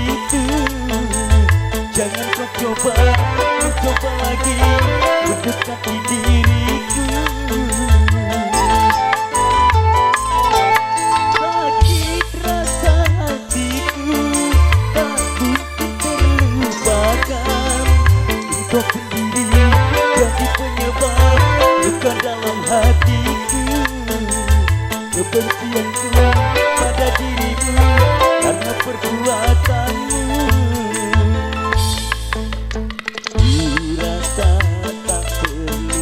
itu. Jangan kau coba lagi mendekati diriku. Sakit rasa hatiku tak mungkin terlupakan. Engkau sendiri jadi penyebab luka dalam hatiku. Kebencianku pada dirimu karena perbuatanmu. Rasa tak perlu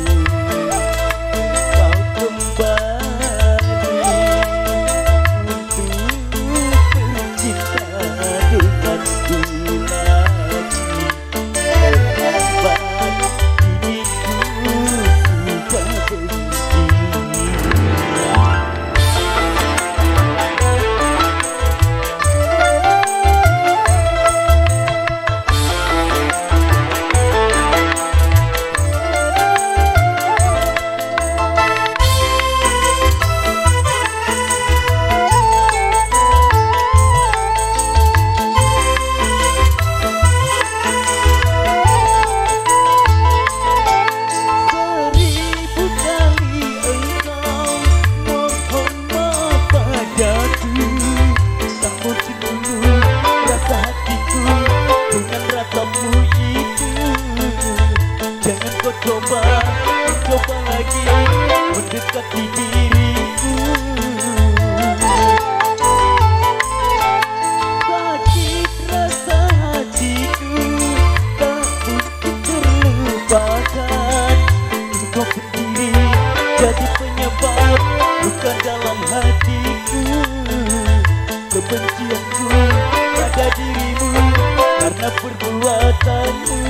kau kembali untuk bercinta denganku lagi. Terlambat kini ku sudah benci. Coba lagi mendekati diriku. Sakit rasa hatiku tak mungkin terlupakan. Engkau sendiri jadi penyebab luka dalam hatiku. Kebencianku pada dirimu karena perbuatanmu.